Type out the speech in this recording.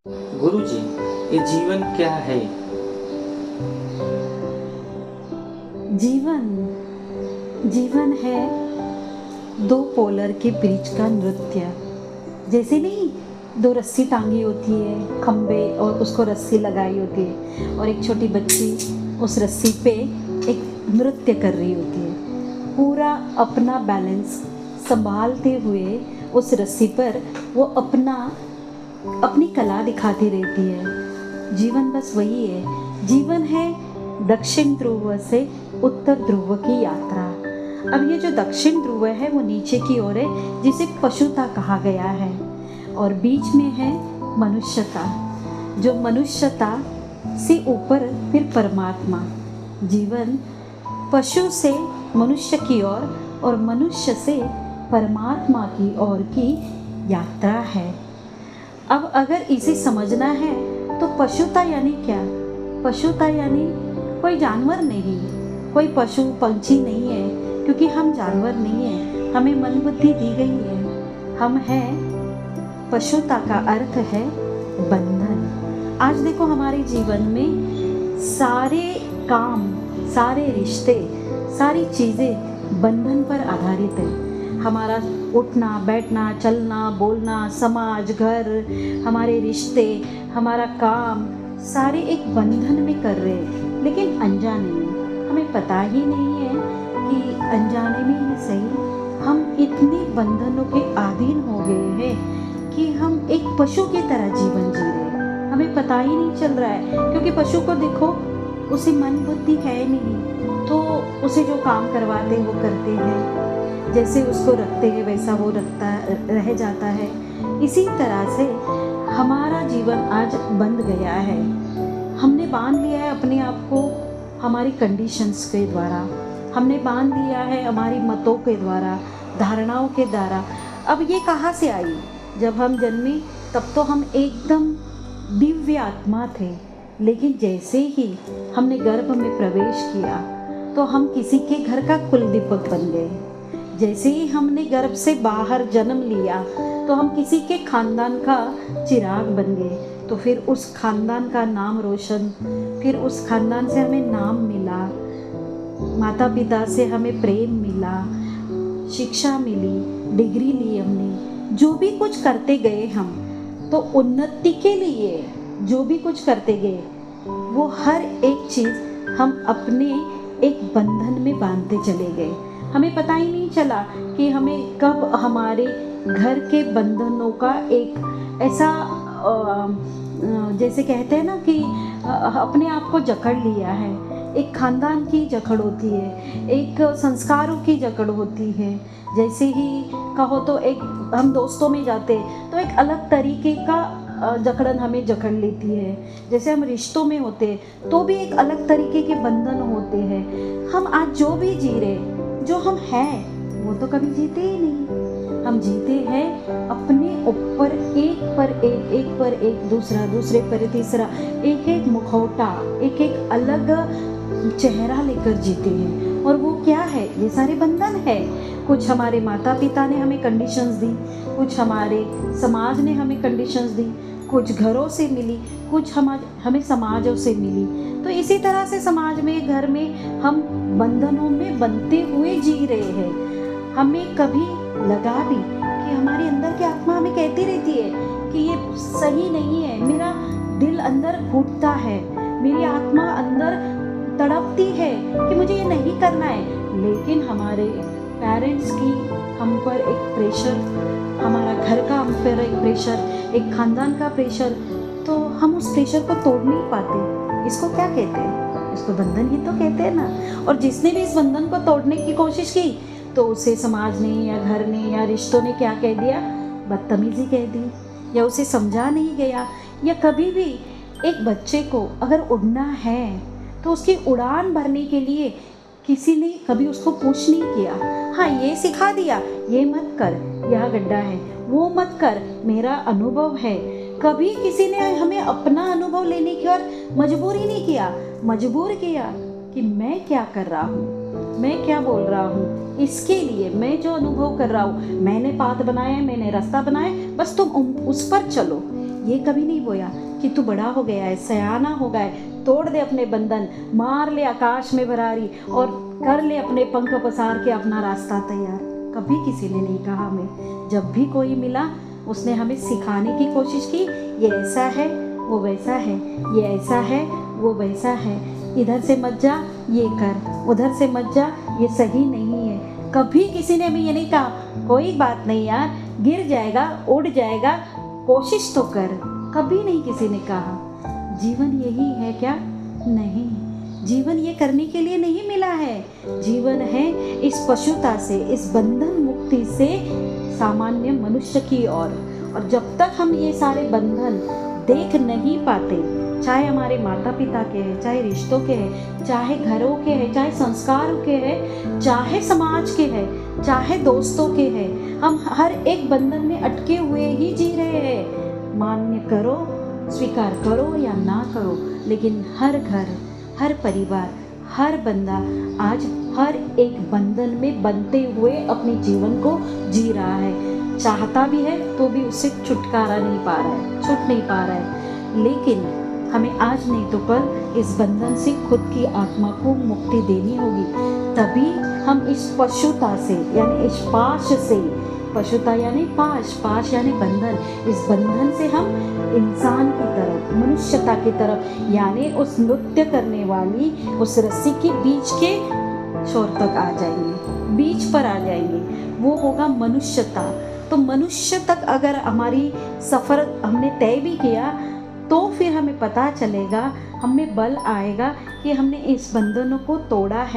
गुरुजी, ये जीवन क्या है? जीवन जीवन है दो पोलर के बीच का नृत्य। जैसे नहीं, दो रस्सी टांगी होती है खंबे और उसको रस्सी लगाई होती है और एक छोटी बच्ची उस रस्सी पे एक नृत्य कर रही होती है। पूरा अपना बैलेंस संभालते हुए उस रस्सी पर वो अपनी कला दिखाती रहती है। जीवन बस वही है। जीवन है दक्षिण ध्रुव से उत्तर ध्रुव की यात्रा। अब ये जो दक्षिण ध्रुव है वो नीचे की ओर है, जिसे पशुता कहा गया है, और बीच में है मनुष्यता, जो मनुष्यता से ऊपर फिर परमात्मा। जीवन पशु से मनुष्य की ओर और मनुष्य से परमात्मा की ओर की यात्रा है। अब अगर इसे समझना है तो पशुता यानी क्या? पशुता यानी कोई जानवर नहीं, कोई पशु पंछी नहीं है, क्योंकि हम जानवर नहीं हैं, हमें मन बुद्धि दी गई है। हम हैं, पशुता का अर्थ है बंधन। आज देखो हमारे जीवन में सारे काम, सारे रिश्ते, सारी चीज़ें बंधन पर आधारित है। हमारा उठना बैठना, चलना बोलना, समाज, घर, हमारे रिश्ते, हमारा काम, सारे एक बंधन में कर रहे हैं, लेकिन अनजाने में। हमें पता ही नहीं है कि अनजाने में ही सही हम इतने बंधनों के अधीन हो गए हैं कि हम एक पशु की तरह जीवन जी रहे हैं। हमें पता ही नहीं चल रहा है, क्योंकि पशु को देखो, उसे मन बुद्धि है नहीं, तो उसे जो काम करवाते वो करते हैं, जैसे उसको रखते हैं वैसा वो रह जाता है। इसी तरह से हमारा जीवन आज बंध गया है। हमने बांध लिया है अपने आप को हमारी कंडीशंस के द्वारा, हमने बांध लिया है हमारी मतों के द्वारा, धारणाओं के द्वारा। अब ये कहाँ से आई? जब हम जन्मे तब तो हम एकदम दिव्य आत्मा थे, लेकिन जैसे ही हमने गर्भ में प्रवेश किया तो हम किसी के घर का कुल दीपक बन गए। जैसे ही हमने गर्भ से बाहर जन्म लिया तो हम किसी के खानदान का चिराग बन गए, तो फिर उस खानदान का नाम रोशन, फिर उस खानदान से हमें नाम मिला, माता पिता से हमें प्रेम मिला, शिक्षा मिली, डिग्री ली हमने। जो भी कुछ करते गए हम, तो उन्नति के लिए जो भी कुछ करते गए, वो हर एक चीज़ हम अपने एक बंधन में बांधते चले गए। हमें पता ही नहीं चला कि हमें कब हमारे घर के बंधनों का एक ऐसा जैसे कहते हैं ना कि अपने आप को जकड़ लिया है। एक खानदान की जकड़ होती है, एक संस्कारों की जकड़ होती है। जैसे ही कहो तो एक हम दोस्तों में जाते तो एक अलग तरीके का जकड़न हमें जकड़ लेती है। जैसे हम रिश्तों में होते तो भी एक अलग तरीके के बंधन होते हैं। हम आज जो भी जी रहे, जो हम हैं, वो तो कभी जीते ही नहीं। हम जीते हैं अपने ऊपर एक पर एक दूसरे पर तीसरा, एक एक मुखौटा, एक एक अलग चेहरा लेकर जीते हैं। और वो क्या है? ये सारे बंधन है। कुछ हमारे माता पिता ने हमें कंडीशंस दी, कुछ हमारे समाज ने हमें कंडीशंस दी, कुछ घरों से मिली, कुछ हमें समाजों से मिली। तो इसी तरह से समाज में, घर में हम बंधनों में बंधते हुए जी रहे हैं। हमें कभी लगा भी कि हमारे अंदर की आत्मा हमें कहती रहती है कि ये सही नहीं है, मेरा दिल अंदर घुटता है, मेरी आत्मा अंदर तड़पती है कि मुझे ये नहीं करना है, लेकिन हमारे पेरेंट्स की हम पर एक प्रेशर, हमारा घर का हम पर एक प्रेशर, एक खानदान का प्रेशर, तो हम उस प्रेशर को तोड़ नहीं पाते। इसको क्या कहते हैं? इसको बंधन ही तो कहते हैं ना। और जिसने भी इस बंधन को तोड़ने की कोशिश की तो उसे समाज ने या घर ने या रिश्तों ने क्या कह दिया? बदतमीजी कह दी, या उसे समझा नहीं गया। या कभी भी एक बच्चे को अगर उड़ना है तो उसकी उड़ान भरने के लिए किसी ने कभी उसको पूछ नहीं किया। हाँ, ये सिखा दिया, ये मत कर, यह गड्ढा है, वो मत कर, मेरा अनुभव है। कभी किसी ने हमें अपना अनुभव लेने की ओर मजबूर ही नहीं किया। मजबूर किया कि मैं क्या कर रहा हूँ, मैं क्या बोल रहा हूँ, इसके लिए मैं जो अनुभव कर रहा हूँ, मैंने पाथ बनाया है, मैंने रास्ता बनाया है, बस तुम उस पर चलो। ये कभी नहीं बोया कि तू बड़ा हो गया है, सयाना हो गया है, तोड़ दे अपने बंधन, मार ले आकाश में भरारी और कर ले अपने पंख पसार के अपना रास्ता तैयार। कभी किसी ने नहीं कहा हमें। जब भी कोई मिला उसने हमें सिखाने की कोशिश की, ये ऐसा है वो वैसा है, ये ऐसा है वो वैसा है, इधर से मत जा ये कर, उधर से मत जा ये सही नहीं है। कभी किसी ने हमें ये नहीं कहा कोई बात नहीं यार, गिर जाएगा उड़ जाएगा, कोशिश तो कर। कभी नहीं किसी ने कहा। जीवन यही है क्या? नहीं, जीवन ये करने के लिए नहीं मिला है। जीवन है इस पशुता से, इस बंधन मुक्ति से सामान्य मनुष्य की ओर। और जब तक हम ये सारे बंधन देख नहीं पाते, चाहे हमारे माता पिता के हैं, चाहे रिश्तों के हैं, चाहे घरों के हैं, चाहे संस्कारों के हैं, चाहे समाज के हैं, चाहे दोस्तों के हैं, हम हर एक बंधन में अटके हुए ही जी रहे हैं। मान्य करो, स्वीकार करो या ना करो, लेकिन हर घर, हर परिवार, हर बंदा आज हर एक बंधन में बंधते हुए अपने जीवन को जी रहा है। चाहता भी है तो भी उससे छुटकारा नहीं पा रहा है, छूट नहीं पा रहा है। लेकिन हमें आज नहीं तो कल इस बंधन से खुद की आत्मा को मुक्ति देनी होगी। तभी हम इस पशुता से यानी इस पाश से, पशुता यानी पाश, पाश यानी बंधन, इस बंधन से हम इंसान की तरफ, मनुष्यता की तरफ, यानी उस नृत्य करने वाली उस रस्सी के बीच के छोर तक आ जाएंगे, बीच पर आ जाएंगे। वो होगा मनुष्यता। तो मनुष्य तक अगर हमारी सफ़र हमने तय भी किया तो फिर हमें पता चलेगा, हमें बल आएगा कि हमने इस बंधनों को तोड़ा है।